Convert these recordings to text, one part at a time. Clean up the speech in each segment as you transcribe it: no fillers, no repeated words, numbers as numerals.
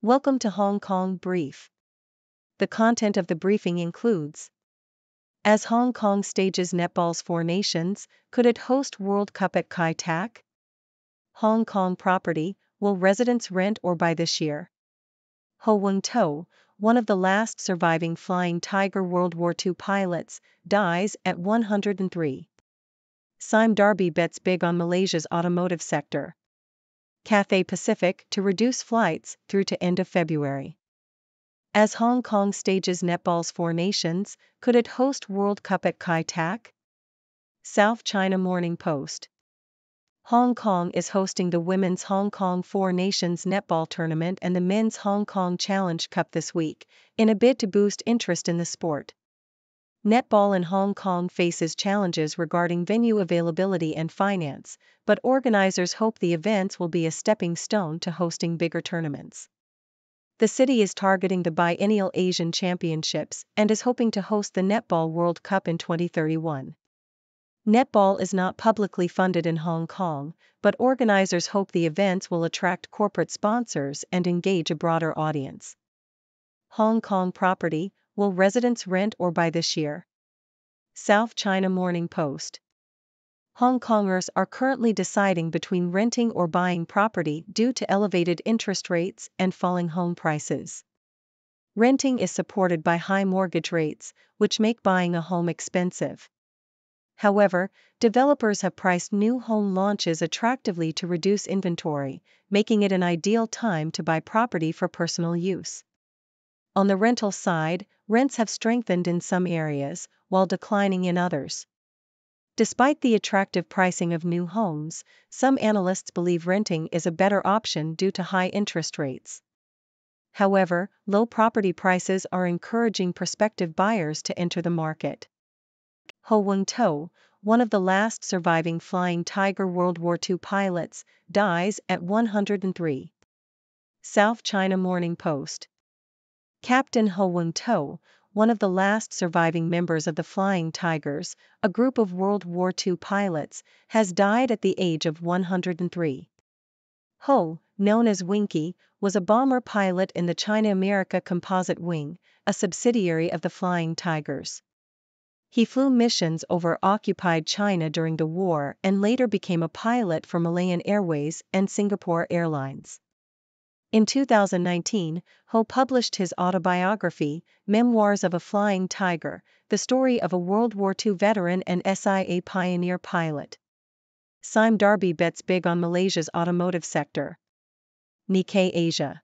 Welcome to Hong Kong Brief. The content of the briefing includes: as Hong Kong stages netball's Four Nations, could it host World Cup at Kai Tak? Hong Kong property, will residents rent or buy this year? Ho Wung-to, one of the last surviving Flying Tiger World War II pilots, dies at 103. Sime Darby bets big on Malaysia's automotive sector. Cathay Pacific to reduce flights through to end of February. As Hong Kong stages netball's Four Nations, could it host World Cup at Kai Tak? South China Morning Post. Hong Kong is hosting the Women's Hong Kong Four Nations netball tournament and the Men's Hong Kong Challenge Cup this week, in a bid to boost interest in the sport. Netball in Hong Kong faces challenges regarding venue availability and finance, but organizers hope the events will be a stepping stone to hosting bigger tournaments. The city is targeting the biennial Asian Championships and is hoping to host the Netball World Cup in 2031. Netball is not publicly funded in Hong Kong, but organizers hope the events will attract corporate sponsors and engage a broader audience. Hong Kong property, will residents rent or buy this year? South China Morning Post. Hong Kongers are currently deciding between renting or buying property due to elevated interest rates and falling home prices. Renting is supported by high mortgage rates, which make buying a home expensive. However, developers have priced new home launches attractively to reduce inventory, making it an ideal time to buy property for personal use. On the rental side, rents have strengthened in some areas, while declining in others. Despite the attractive pricing of new homes, some analysts believe renting is a better option due to high interest rates. However, low property prices are encouraging prospective buyers to enter the market. Ho Wung-to, one of the last surviving Flying Tiger World War II pilots, dies at 103. South China Morning Post. Captain Ho Wung-to, one of the last surviving members of the Flying Tigers, a group of World War II pilots, has died at the age of 103. Ho, known as Winky, was a bomber pilot in the China-America Composite Wing, a subsidiary of the Flying Tigers. He flew missions over occupied China during the war and later became a pilot for Malayan Airways and Singapore Airlines. In 2019, Ho published his autobiography, Memoirs of a Flying Tiger, the story of a World War II veteran and SIA pioneer pilot. Sime Darby bets big on Malaysia's automotive sector. Nikkei Asia.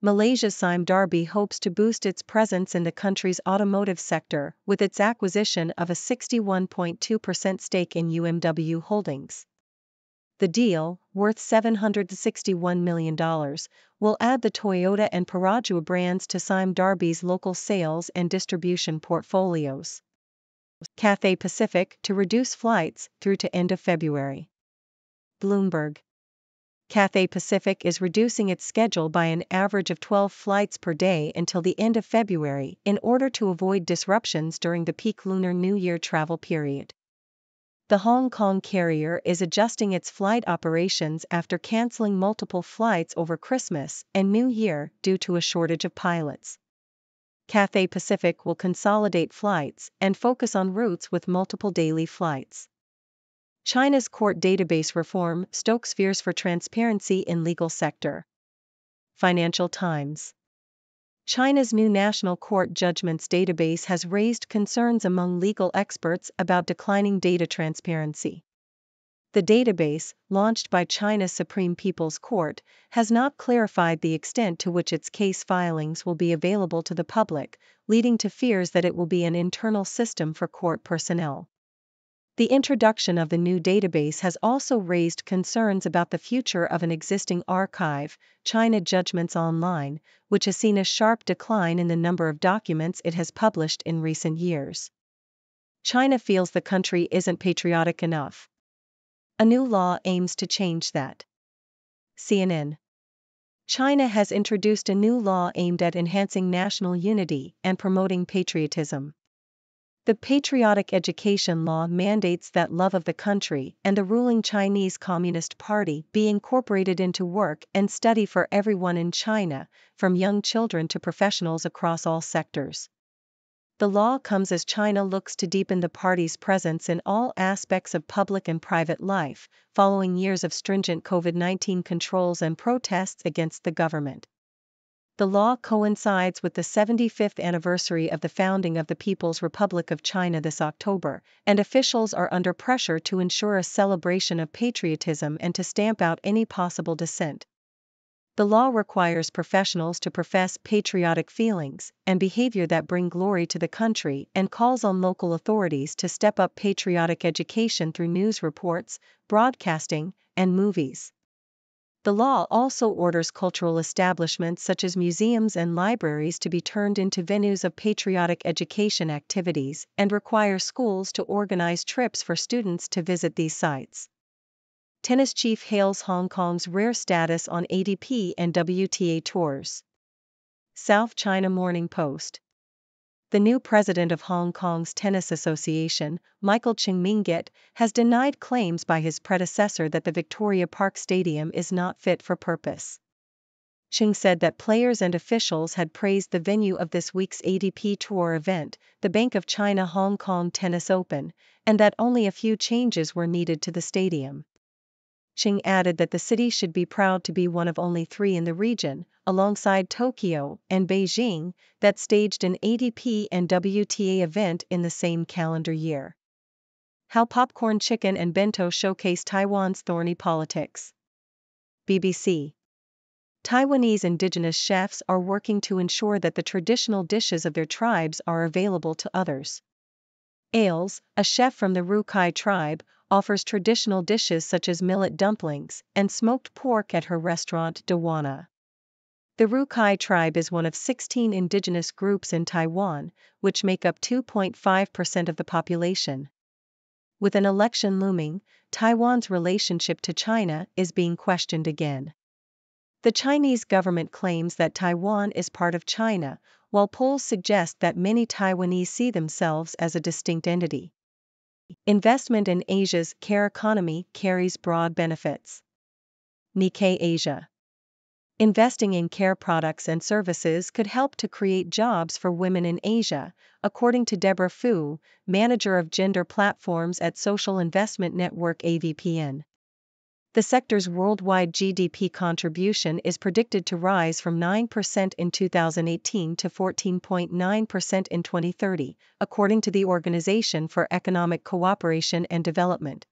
Malaysia's Sime Darby hopes to boost its presence in the country's automotive sector with its acquisition of a 61.2% stake in UMW Holdings. The deal, worth $761 million, will add the Toyota and Perodua brands to Sime Darby's local sales and distribution portfolios. Cathay Pacific to reduce flights through to end of February. Bloomberg. Cathay Pacific is reducing its schedule by an average of 12 flights per day until the end of February in order to avoid disruptions during the peak Lunar New Year travel period. The Hong Kong carrier is adjusting its flight operations after canceling multiple flights over Christmas and New Year due to a shortage of pilots. Cathay Pacific will consolidate flights and focus on routes with multiple daily flights. China's court database reform stokes fears for transparency in legal sector. Financial Times. China's new national court judgments database has raised concerns among legal experts about declining data transparency. The database, launched by China's Supreme People's Court, has not clarified the extent to which its case filings will be available to the public, leading to fears that it will be an internal system for court personnel. The introduction of the new database has also raised concerns about the future of an existing archive, China Judgments Online, which has seen a sharp decline in the number of documents it has published in recent years. China feels the country isn't patriotic enough. A new law aims to change that. CNN. China has introduced a new law aimed at enhancing national unity and promoting patriotism. The patriotic education law mandates that love of the country and the ruling Chinese Communist Party be incorporated into work and study for everyone in China, from young children to professionals across all sectors. The law comes as China looks to deepen the party's presence in all aspects of public and private life, following years of stringent COVID-19 controls and protests against the government. The law coincides with the 75th anniversary of the founding of the People's Republic of China this October, and officials are under pressure to ensure a celebration of patriotism and to stamp out any possible dissent. The law requires professionals to profess patriotic feelings and behavior that bring glory to the country and calls on local authorities to step up patriotic education through news reports, broadcasting, and movies. The law also orders cultural establishments such as museums and libraries to be turned into venues of patriotic education activities and requires schools to organize trips for students to visit these sites. Tennis chief hails Hong Kong's rare status on ATP and WTA tours. South China Morning Post. The new president of Hong Kong's Tennis Association, Michael Ching-mingit, has denied claims by his predecessor that the Victoria Park Stadium is not fit for purpose. Ching said that players and officials had praised the venue of this week's ATP Tour event, the Bank of China Hong Kong Tennis Open, and that only a few changes were needed to the stadium. Ching added that the city should be proud to be one of only 3 in the region, alongside Tokyo and Beijing, that staged an ATP and WTA event in the same calendar year. How popcorn chicken and bento showcase Taiwan's thorny politics. BBC. Taiwanese indigenous chefs are working to ensure that the traditional dishes of their tribes are available to others. Ailes, a chef from the Rukai tribe, offers traditional dishes such as millet dumplings and smoked pork at her restaurant Dewana. The Rukai tribe is one of 16 indigenous groups in Taiwan, which make up 2.5% of the population. With an election looming, Taiwan's relationship to China is being questioned again. The Chinese government claims that Taiwan is part of China, while polls suggest that many Taiwanese see themselves as a distinct entity. Investment in Asia's care economy carries broad benefits. Nikkei Asia. Investing in care products and services could help to create jobs for women in Asia, according to Deborah Fu, manager of gender platforms at social investment network AVPN. The sector's worldwide GDP contribution is predicted to rise from 9% in 2018 to 14.9% in 2030, according to the Organization for Economic Cooperation and Development.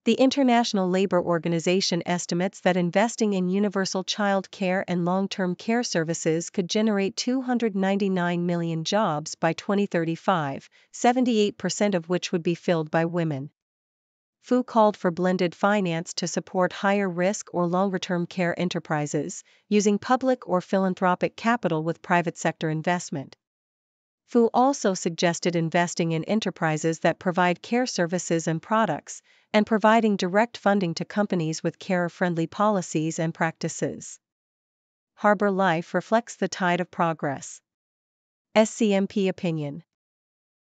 The International Labour Organization estimates that investing in universal child care and long-term care services could generate 299 million jobs by 2035, 78% of which would be filled by women. Fu called for blended finance to support higher risk or longer-term care enterprises, using public or philanthropic capital with private sector investment. Fu also suggested investing in enterprises that provide care services and products, and providing direct funding to companies with care-friendly policies and practices. Harbor life reflects the tide of progress. SCMP opinion.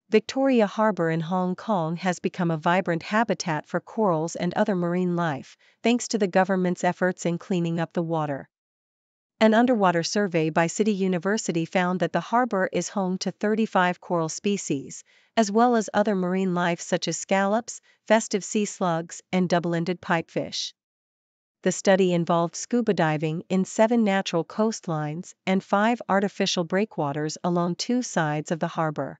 Victoria Harbour in Hong Kong has become a vibrant habitat for corals and other marine life, thanks to the government's efforts in cleaning up the water. An underwater survey by City University found that the harbour is home to 35 coral species, as well as other marine life such as scallops, festive sea slugs, and double-ended pipefish. The study involved scuba diving in 7 natural coastlines and 5 artificial breakwaters along 2 sides of the harbour.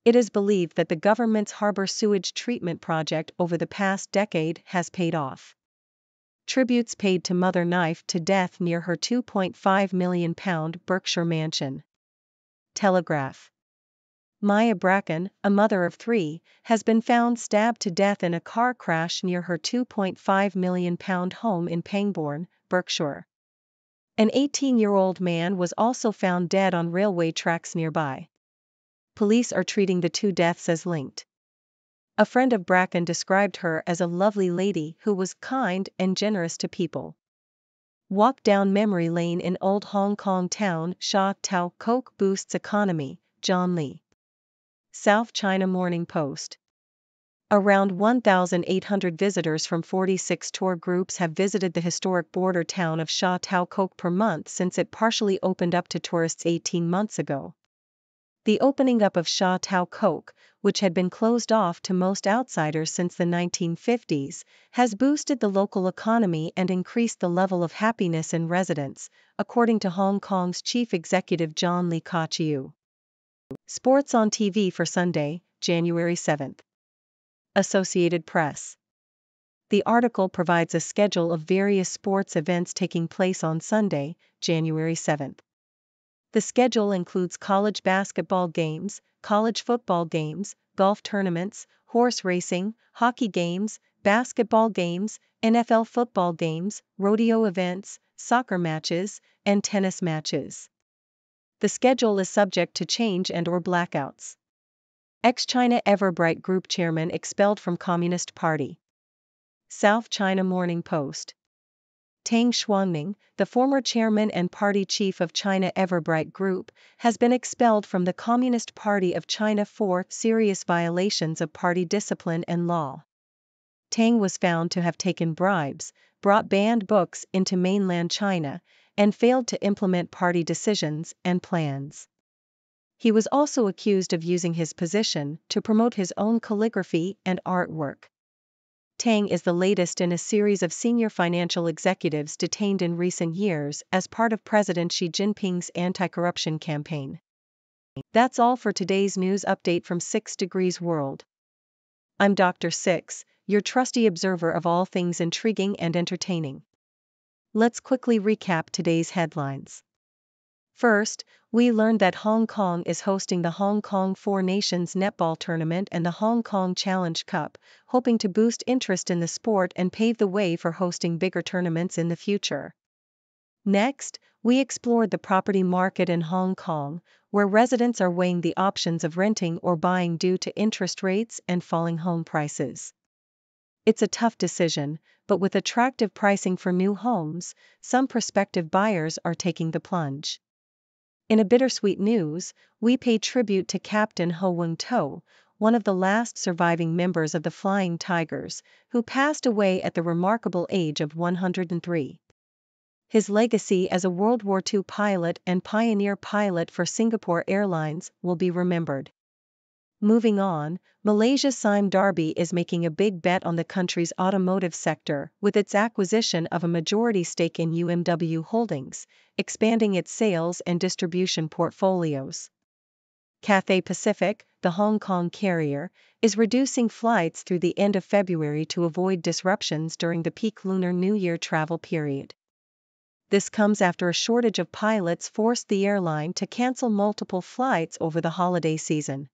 It is believed that the government's harbour sewage treatment project over the past decade has paid off. Tributes paid to mother knifed to death near her £2.5 million Berkshire mansion. Telegraph. Maya Bracken, a mother of 3, has been found stabbed to death in a car crash near her £2.5 million home in Pangbourne, Berkshire. An 18-year-old man was also found dead on railway tracks nearby. Police are treating the 2 deaths as linked. A friend of Bracken described her as a lovely lady who was kind and generous to people. Walk down memory lane in old Hong Kong town. Sha Tao Coke boosts economy, John Lee. South China Morning Post. Around 1,800 visitors from 46 tour groups have visited the historic border town of Sha Tao Kok per month since it partially opened up to tourists 18 months ago. The opening up of Sha Tao Kok, which had been closed off to most outsiders since the 1950s, has boosted the local economy and increased the level of happiness in residents, according to Hong Kong's chief executive John Lee Ka-chiu. Sports on TV for Sunday, January 7th. Associated Press. The article provides a schedule of various sports events taking place on Sunday, January 7th. The schedule includes college basketball games, college football games, golf tournaments, horse racing, hockey games, basketball games, NFL football games, rodeo events, soccer matches, and tennis matches. The schedule is subject to change and/or blackouts. Ex-China Everbright Group chairman expelled from Communist Party. South China Morning Post. Tang Xuanming, the former chairman and party chief of China Everbright Group, has been expelled from the Communist Party of China for serious violations of party discipline and law. Tang was found to have taken bribes, brought banned books into mainland China, and failed to implement party decisions and plans. He was also accused of using his position to promote his own calligraphy and artwork. Tang is the latest in a series of senior financial executives detained in recent years as part of President Xi Jinping's anti-corruption campaign. That's all for today's news update from 6 Degrees World. I'm Dr. Six, your trusty observer of all things intriguing and entertaining. Let's quickly recap today's headlines. First, we learned that Hong Kong is hosting the Hong Kong Four Nations netball tournament and the Hong Kong Challenge Cup, hoping to boost interest in the sport and pave the way for hosting bigger tournaments in the future. Next, we explored the property market in Hong Kong, where residents are weighing the options of renting or buying due to interest rates and falling home prices. It's a tough decision, but with attractive pricing for new homes, some prospective buyers are taking the plunge. In a bittersweet news, we pay tribute to Captain Ho Wung To, one of the last surviving members of the Flying Tigers, who passed away at the remarkable age of 103. His legacy as a World War II pilot and pioneer pilot for Singapore Airlines will be remembered. Moving on, Malaysia's Sime Darby is making a big bet on the country's automotive sector with its acquisition of a majority stake in UMW Holdings, expanding its sales and distribution portfolios. Cathay Pacific, the Hong Kong carrier, is reducing flights through the end of February to avoid disruptions during the peak Lunar New Year travel period. This comes after a shortage of pilots forced the airline to cancel multiple flights over the holiday season.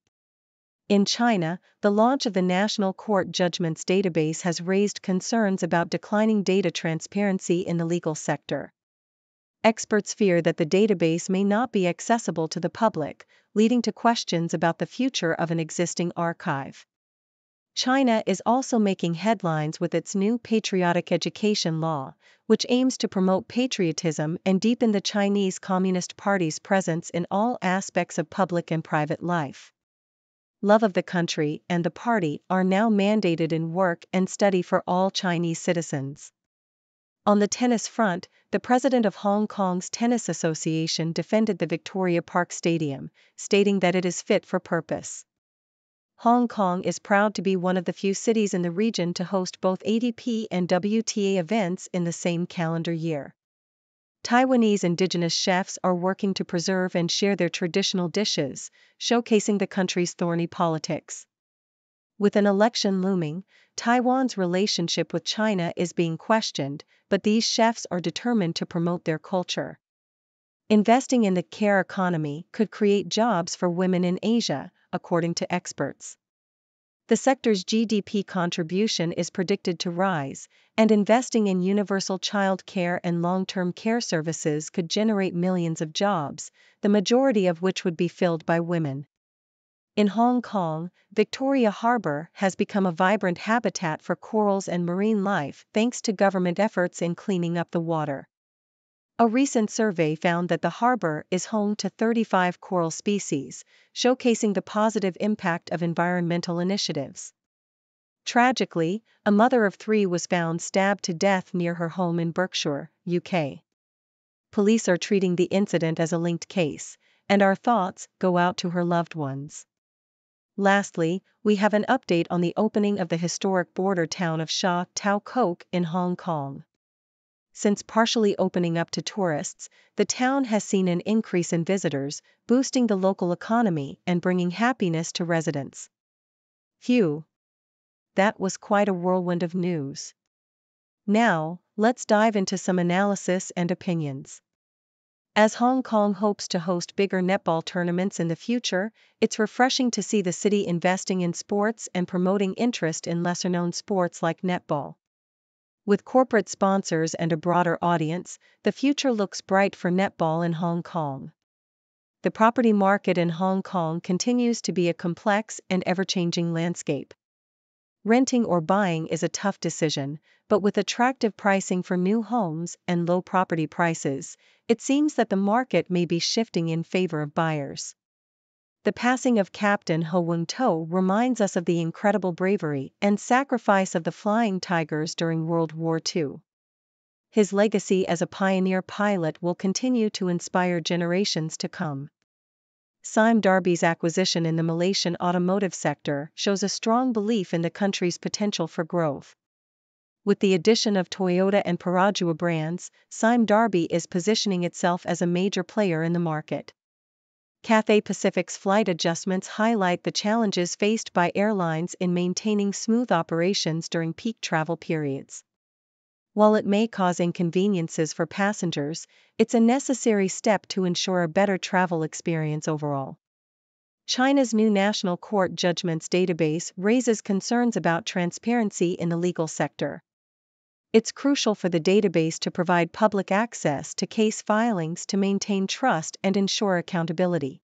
In China, the launch of the National Court Judgments Database has raised concerns about declining data transparency in the legal sector. Experts fear that the database may not be accessible to the public, leading to questions about the future of an existing archive. China is also making headlines with its new patriotic education law, which aims to promote patriotism and deepen the Chinese Communist Party's presence in all aspects of public and private life. Love of the country and the party are now mandated in work and study for all Chinese citizens. On the tennis front, the president of Hong Kong's Tennis Association defended the Victoria Park Stadium, stating that it is fit for purpose. Hong Kong is proud to be one of the few cities in the region to host both ATP and WTA events in the same calendar year. Taiwanese indigenous chefs are working to preserve and share their traditional dishes, showcasing the country's thorny politics. With an election looming, Taiwan's relationship with China is being questioned, but these chefs are determined to promote their culture. Investing in the care economy could create jobs for women in Asia, according to experts. The sector's GDP contribution is predicted to rise, and investing in universal child care and long-term care services could generate millions of jobs, the majority of which would be filled by women. In Hong Kong, Victoria Harbour has become a vibrant habitat for corals and marine life thanks to government efforts in cleaning up the water. A recent survey found that the harbor is home to 35 coral species, showcasing the positive impact of environmental initiatives. Tragically, a mother of 3 was found stabbed to death near her home in Berkshire, UK. Police are treating the incident as a linked case, and our thoughts go out to her loved ones. Lastly, we have an update on the opening of the historic border town of Sha Tao Kok in Hong Kong. Since partially opening up to tourists, the town has seen an increase in visitors, boosting the local economy and bringing happiness to residents. Phew! That was quite a whirlwind of news. Now, let's dive into some analysis and opinions. As Hong Kong hopes to host bigger netball tournaments in the future, it's refreshing to see the city investing in sports and promoting interest in lesser-known sports like netball. With corporate sponsors and a broader audience, the future looks bright for netball in Hong Kong. The property market in Hong Kong continues to be a complex and ever-changing landscape. Renting or buying is a tough decision, but with attractive pricing for new homes and low property prices, it seems that the market may be shifting in favor of buyers. The passing of Captain Ho Wung To reminds us of the incredible bravery and sacrifice of the Flying Tigers during World War II. His legacy as a pioneer pilot will continue to inspire generations to come. Sime Darby's acquisition in the Malaysian automotive sector shows a strong belief in the country's potential for growth. With the addition of Toyota and Perodua brands, Sime Darby is positioning itself as a major player in the market. Cathay Pacific's flight adjustments highlight the challenges faced by airlines in maintaining smooth operations during peak travel periods. While it may cause inconveniences for passengers, it's a necessary step to ensure a better travel experience overall. China's new national court judgments database raises concerns about transparency in the legal sector. It's crucial for the database to provide public access to case filings to maintain trust and ensure accountability.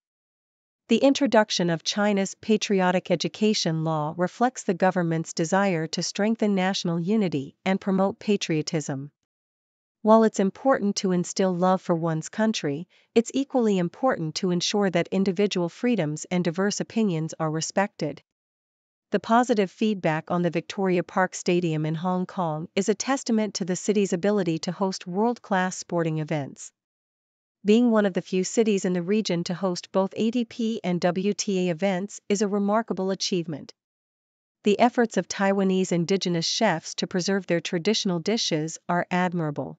The introduction of China's patriotic education law reflects the government's desire to strengthen national unity and promote patriotism. While it's important to instill love for one's country, it's equally important to ensure that individual freedoms and diverse opinions are respected. The positive feedback on the Victoria Park Stadium in Hong Kong is a testament to the city's ability to host world-class sporting events. Being one of the few cities in the region to host both ATP and WTA events is a remarkable achievement. The efforts of Taiwanese indigenous chefs to preserve their traditional dishes are admirable.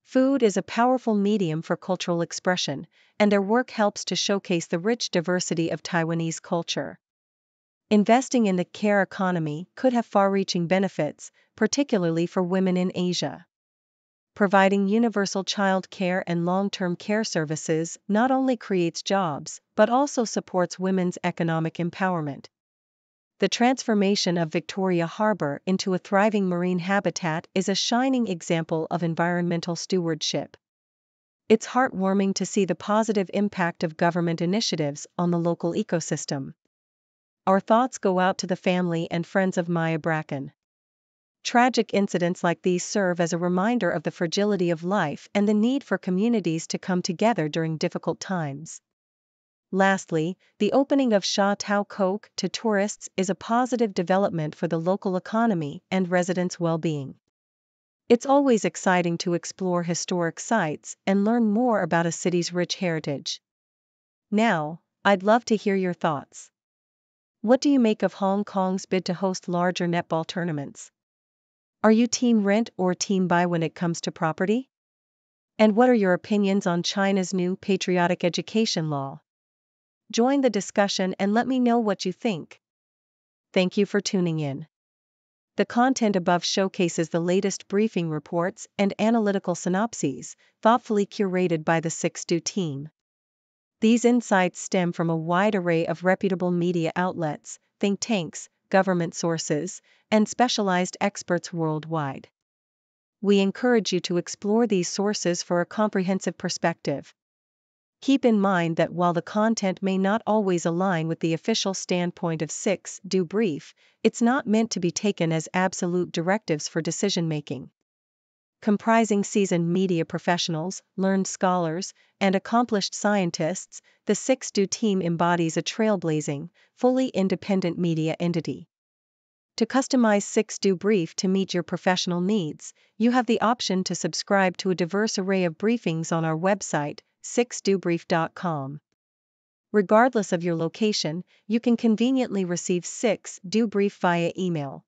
Food is a powerful medium for cultural expression, and their work helps to showcase the rich diversity of Taiwanese culture. Investing in the care economy could have far-reaching benefits, particularly for women in Asia. Providing universal child care and long-term care services not only creates jobs, but also supports women's economic empowerment. The transformation of Victoria Harbour into a thriving marine habitat is a shining example of environmental stewardship. It's heartwarming to see the positive impact of government initiatives on the local ecosystem. Our thoughts go out to the family and friends of Maya Bracken. Tragic incidents like these serve as a reminder of the fragility of life and the need for communities to come together during difficult times. Lastly, the opening of Sha Tao Kok to tourists is a positive development for the local economy and residents' well-being. It's always exciting to explore historic sites and learn more about a city's rich heritage. Now, I'd love to hear your thoughts. What do you make of Hong Kong's bid to host larger netball tournaments? Are you team rent or team buy when it comes to property? And what are your opinions on China's new patriotic education law? Join the discussion and let me know what you think. Thank you for tuning in. The content above showcases the latest briefing reports and analytical synopses, thoughtfully curated by the 6Do team. These insights stem from a wide array of reputable media outlets, think tanks, government sources, and specialized experts worldwide. We encourage you to explore these sources for a comprehensive perspective. Keep in mind that while the content may not always align with the official standpoint of 6Do Brief, it's not meant to be taken as absolute directives for decision-making. Comprising seasoned media professionals, learned scholars, and accomplished scientists, the 6Do team embodies a trailblazing, fully independent media entity. To customize 6Do Brief to meet your professional needs, you have the option to subscribe to a diverse array of briefings on our website, 6dobrief.com. Regardless of your location, you can conveniently receive 6Do Brief via email.